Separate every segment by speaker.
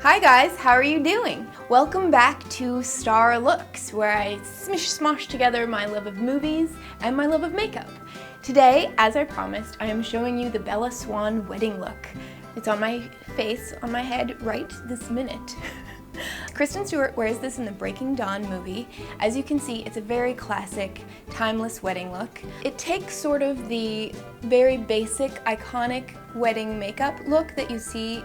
Speaker 1: Hi guys, how are you doing? Welcome back to Star Looks, where I smosh together my love of movies and my love of makeup. Today, as I promised, I am showing you the Bella Swan wedding look. It's on my face, on my head, right this minute. Kristen Stewart wears this in the Breaking Dawn movie. As you can see, it's a very classic, timeless wedding look. It takes sort of the very basic, iconic wedding makeup look that you see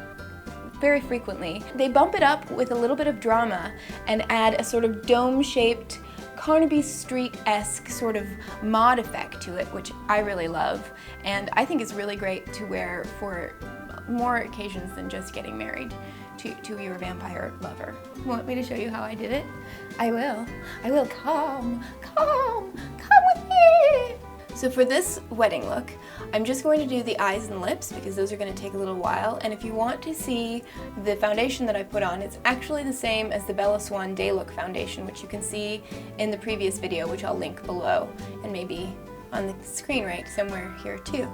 Speaker 1: very frequently. They bump it up with a little bit of drama and add a sort of dome-shaped Carnaby Street-esque sort of mod effect to it, which I really love, and I think is really great to wear for more occasions than just getting married to your vampire lover. Want me to show you how I did it? I will. Come with me! So for this wedding look, I'm just going to do the eyes and lips because those are going to take a little while, and if you want to see the foundation that I put on, it's actually the same as the Bella Swan Day Look foundation, which you can see in the previous video, which I'll link below, and maybe on the screen right somewhere here too.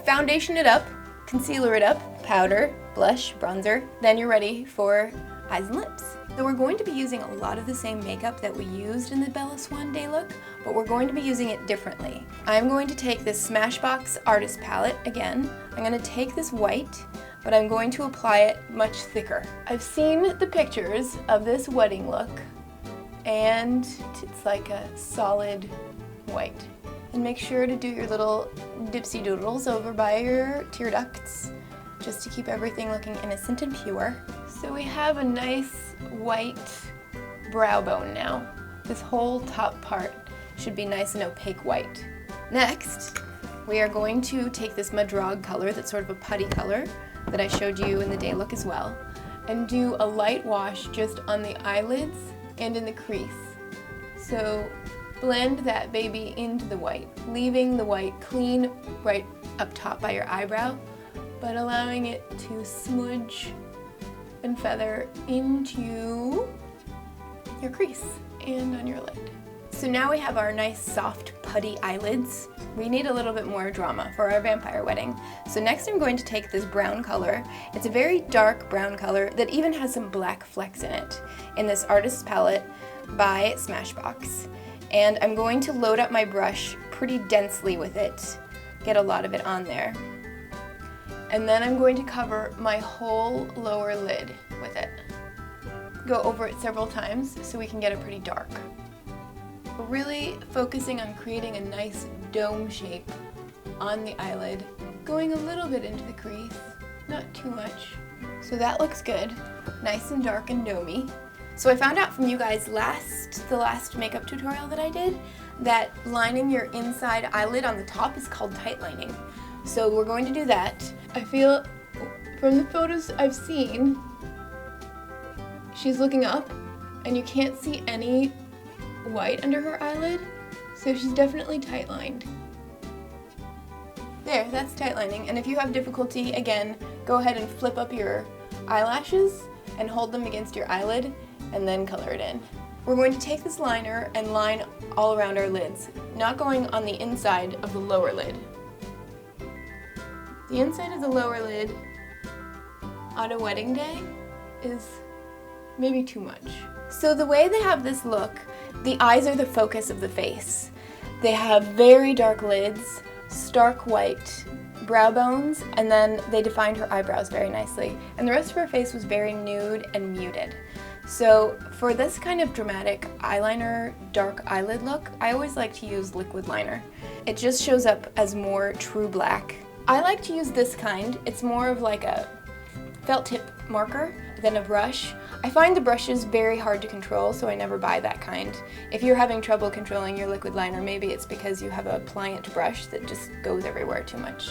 Speaker 1: Foundation it up, concealer it up, powder, blush, bronzer, then you're ready for eyes and lips. So we're going to be using a lot of the same makeup that we used in the Bella Swan Day Look, but we're going to be using it differently. I'm going to take this Smashbox Artist Palette again. I'm going to take this white, but I'm going to apply it much thicker. I've seen the pictures of this wedding look, and it's like a solid white. And make sure to do your little dipsy doodles over by your tear ducts, just to keep everything looking innocent and pure. So we have a nice white brow bone now. This whole top part should be nice and opaque white. Next, we are going to take this Madrague color that's sort of a putty color that I showed you in the day look as well, and do a light wash just on the eyelids and in the crease. So blend that baby into the white, leaving the white clean right up top by your eyebrow, but allowing it to smudge and feather into your crease and on your lid. So now we have our nice soft putty eyelids. We need a little bit more drama for our vampire wedding. So next I'm going to take this brown color. It's a very dark brown color that even has some black flecks in it, in this Artist Palette by Smashbox. And I'm going to load up my brush pretty densely with it, get a lot of it on there. And then I'm going to cover my whole lower lid with it. Go over it several times so we can get it pretty dark. We're really focusing on creating a nice dome shape on the eyelid, going a little bit into the crease, not too much. So that looks good, nice and dark and domey. So I found out from you guys the last makeup tutorial that I did, that lining your inside eyelid on the top is called tight lining. So we're going to do that. I feel, from the photos I've seen, she's looking up and you can't see any white under her eyelid, so she's definitely tight lined. There, that's tight lining, and if you have difficulty, again, go ahead and flip up your eyelashes and hold them against your eyelid and then color it in. We're going to take this liner and line all around our lids, not going on the inside of the lower lid. The inside of the lower lid on a wedding day is maybe too much. So the way they have this look, the eyes are the focus of the face. They have very dark lids, stark white brow bones, and then they defined her eyebrows very nicely. And the rest of her face was very nude and muted. So for this kind of dramatic eyeliner, dark eyelid look, I always like to use liquid liner. It just shows up as more true black. I like to use this kind. It's more of like a felt tip marker than a brush. I find the brushes very hard to control, so I never buy that kind. If you're having trouble controlling your liquid liner, maybe it's because you have a pliant brush that just goes everywhere too much.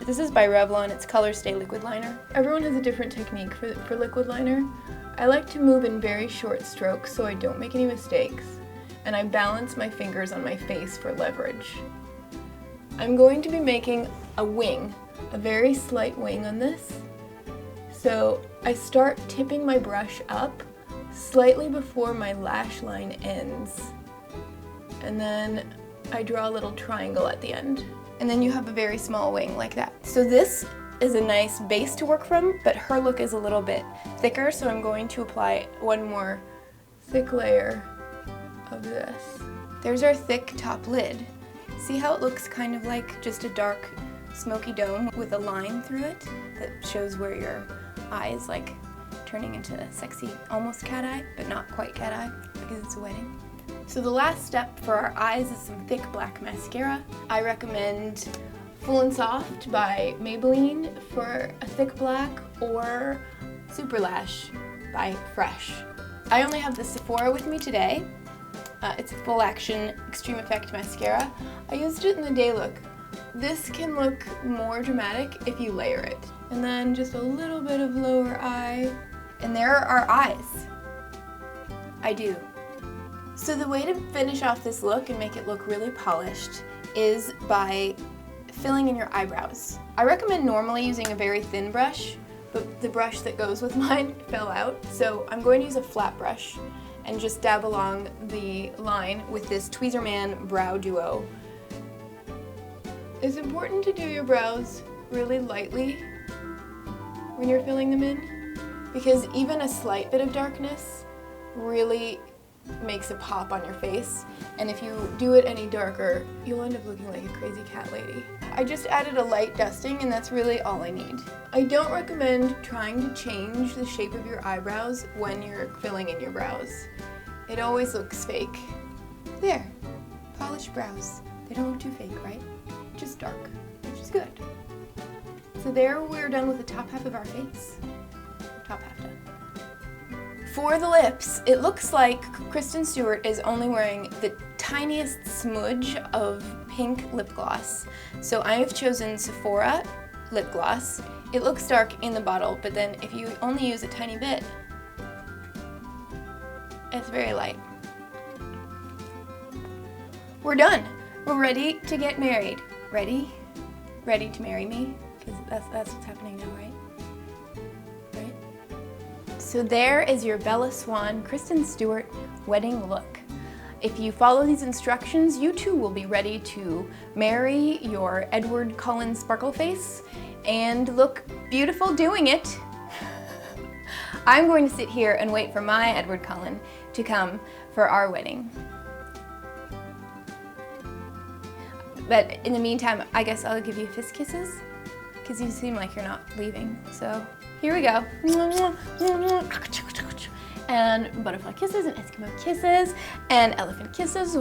Speaker 1: This is by Revlon, it's Color Stay Liquid Liner. Everyone has a different technique for liquid liner. I like to move in very short strokes so I don't make any mistakes, and I balance my fingers on my face for leverage. I'm going to be making a wing, a very slight wing on this. So I start tipping my brush up slightly before my lash line ends, and then I draw a little triangle at the end. And then you have a very small wing like that. So this is a nice base to work from, but her look is a little bit thicker, so I'm going to apply one more thick layer of this. There's our thick top lid. See how it looks kind of like just a dark smoky dome with a line through it that shows where your eye is like turning into a sexy almost cat eye, but not quite cat eye because it's a wedding. So the last step for our eyes is some thick black mascara. I recommend Full and Soft by Maybelline for a thick black, or Super Lash by Fresh. I only have the Sephora with me today. It's a full action extreme effect mascara. I used it in the day look. This can look more dramatic if you layer it. And then just a little bit of lower eye. And there are our eyes. I do. So the way to finish off this look and make it look really polished is by filling in your eyebrows. I recommend normally using a very thin brush, but the brush that goes with mine fell out. So I'm going to use a flat brush and just dab along the line with this Tweezerman Brow Duo. It's important to do your brows really lightly when you're filling them in, because even a slight bit of darkness really makes a pop on your face, and if you do it any darker, you'll end up looking like a crazy cat lady. I just added a light dusting, and that's really all I need. I don't recommend trying to change the shape of your eyebrows when you're filling in your brows. It always looks fake. There, polished brows. They don't look too fake, right? Just dark, which is good. So there, we're done with the top half of our face. Top half done. For the lips, it looks like Kristen Stewart is only wearing the tiniest smudge of pink lip gloss. So I have chosen Sephora lip gloss. It looks dark in the bottle, but then if you only use a tiny bit, it's very light. We're done. We're ready to get married. Ready? Ready to marry me? Because that's what's happening now, right? So there is your Bella Swan, Kristen Stewart wedding look. If you follow these instructions, you too will be ready to marry your Edward Cullen sparkle face and look beautiful doing it. I'm going to sit here and wait for my Edward Cullen to come for our wedding. But in the meantime, I guess I'll give you fist kisses, because you seem like you're not leaving, so. Here we go. And butterfly kisses and Eskimo kisses and elephant kisses.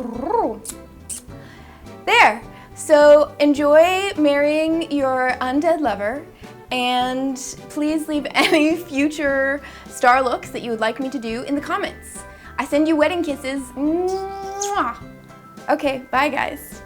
Speaker 1: There. So enjoy marrying your undead lover, and please leave any future star looks that you would like me to do in the comments. I send you wedding kisses. Okay, bye guys.